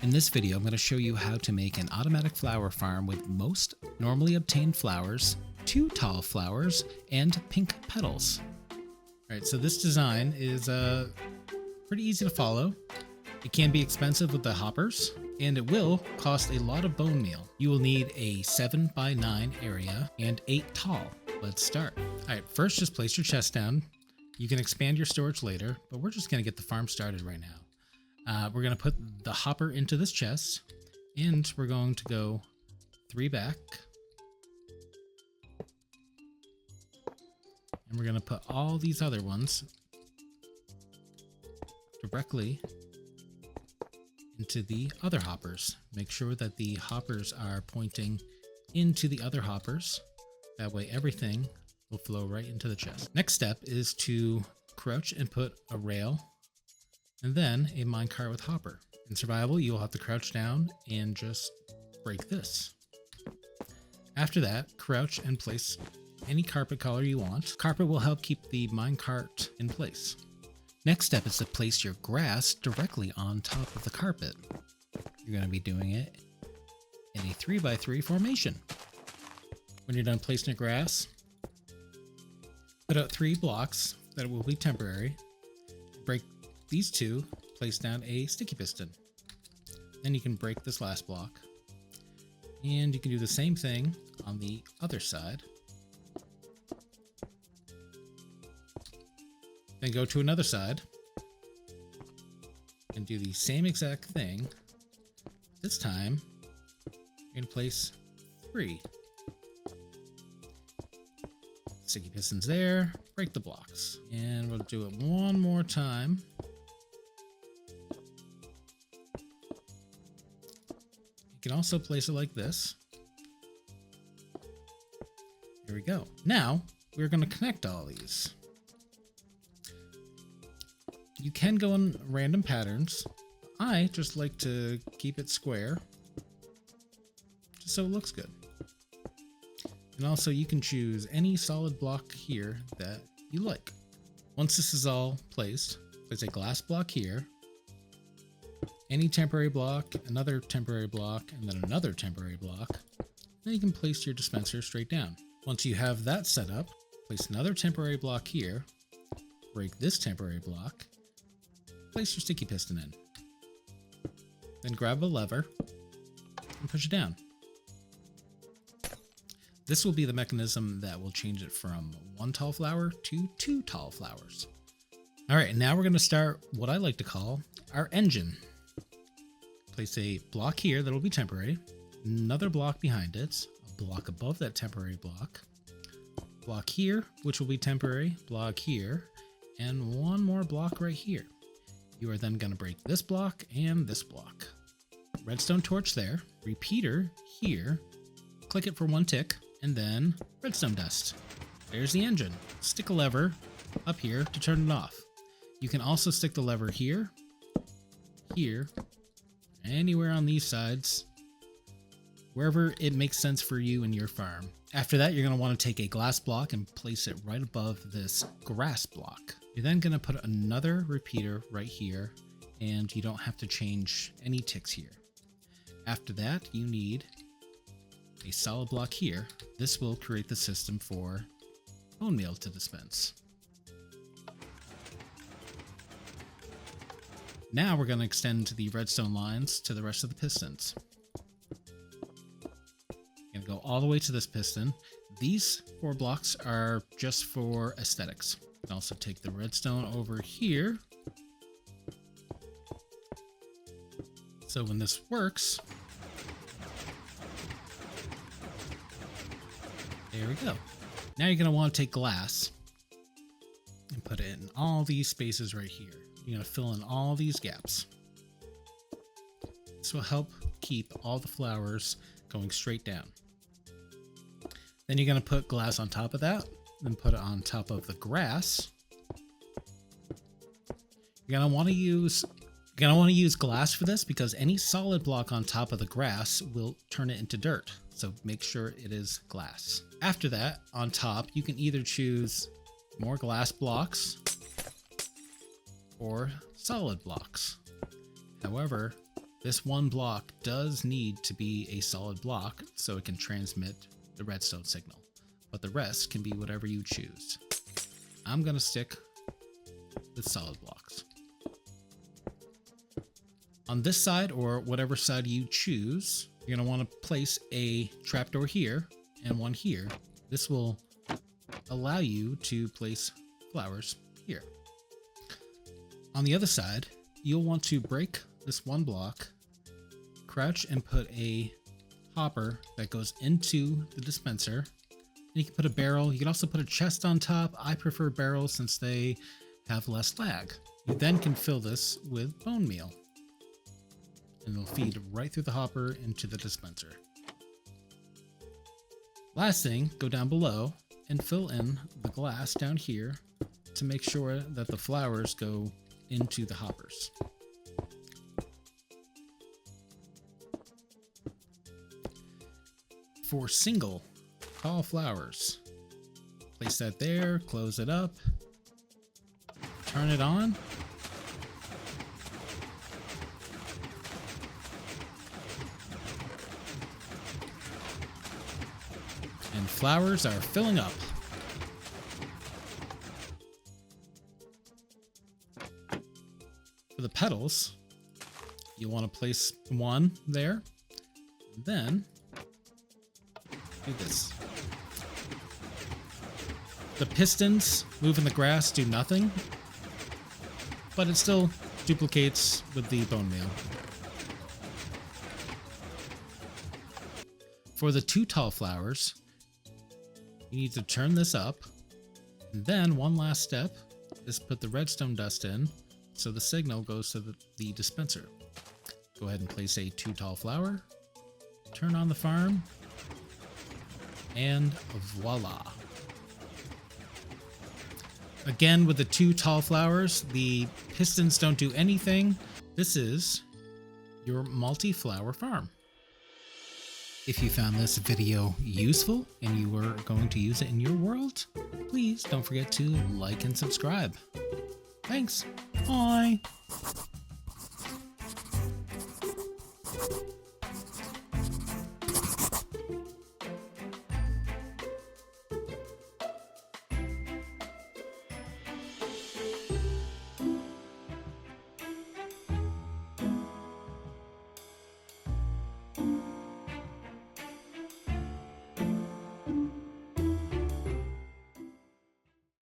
In this video, I'm going to show you how to make an automatic flower farm with most normally obtained flowers, 2 tall flowers, and pink petals. Alright, so this design is pretty easy to follow. It can be expensive with the hoppers, and it will cost a lot of bone meal. You will need a 7 by 9 area and 8 tall. Let's start. Alright, first just place your chest down. You can expand your storage later, but we're just going to get the farm started right now. We're going to put the hopper into this chest, and we're going to go 3 back. And we're going to put all these other ones directly into the other hoppers. Make sure that the hoppers are pointing into the other hoppers. That way everything will flow right into the chest. Next step is to crouch and put a rail and then a minecart with hopper. In survival, you'll have to crouch down and just break this. After that, crouch and place any carpet color you want. Carpet will help keep the minecart in place. Next step is to place your grass directly on top of the carpet. You're going to be doing it in a 3 by 3 formation. When you're done placing your grass, put out 3 blocks that will be temporary. Break these 2, place down a sticky piston. Then you can break this last block. And you can do the same thing on the other side. Then go to another side and do the same exact thing. This time, you're going to place 3 sticky pistons there, break the blocks. And we'll do it one more time. You can also place it like this. Here we go. Now, we're going to connect all these. You can go in random patterns. I just like to keep it square, just so it looks good. And also you can choose any solid block here that you like. Once this is all placed, place a glass block here, any temporary block, another temporary block, and then another temporary block. Then you can place your dispenser straight down. Once you have that set up, place another temporary block here, break this temporary block, place your sticky piston in. Then grab a lever and push it down. This will be the mechanism that will change it from 1 tall flower to 2 tall flowers. Alright, now we're going to start what I like to call our engine. Place a block here that will be temporary, another block behind it, a block above that temporary block here, which will be temporary, block here, and one more block right here. You are then going to break this block and this block. Redstone torch there, repeater here, click it for 1 tick, and then redstone dust. There's the engine. Stick a lever up here to turn it off. You can also stick the lever here, here, anywhere on these sides, wherever it makes sense for you and your farm. After that, you're going to want to take a glass block and place it right above this grass block. You're then going to put another repeater right here, and you don't have to change any ticks here. After that, you need a solid block here. This will create the system for Bonemeal to dispense. Now we're going to extend the redstone lines to the rest of the pistons. Going to go all the way to this piston. These 4 blocks are just for aesthetics. You can also take the redstone over here. So when this works, there we go. Now you're going to want to take glass and put it in all these spaces right here. You're going to fill in all these gaps. This will help keep all the flowers going straight down. Then you're going to put glass on top of that, then put it on top of the grass. You're going to want to use glass for this because any solid block on top of the grass will turn it into dirt. So make sure it is glass. After that, on top, you can either choose more glass blocks or solid blocks. However, This one block does need to be a solid block so it can transmit the redstone signal, but the rest can be whatever you choose. I'm gonna stick with solid blocks. On this side, or whatever side you choose, you're gonna wanna place a trapdoor here and one here. This will allow you to place flowers here. On the other side, you'll want to break this one block, crouch and put a hopper that goes into the dispenser. And you can put a barrel. You can also put a chest on top. I prefer barrels since they have less lag. You then can fill this with bone meal, and it'll feed right through the hopper into the dispenser. Last thing, go down below and fill in the glass down here to make sure that the flowers go into the hoppers. For single tall flowers, place that there, close it up, turn it on, and flowers are filling up. For the petals, you want to place one there, and then do this. The pistons moving the grass do nothing, but it still duplicates with the bone meal. For the 2 tall flowers, you need to turn this up, and then one last step is put the redstone dust in so the signal goes to the dispenser. Go ahead and place a 2 tall flower, turn on the farm, and voila. Again, with the 2 tall flowers, the pistons don't do anything. This is your multi-flower farm. If you found this video useful and you were going to use it in your world, please don't forget to like and subscribe. Thanks. Bye.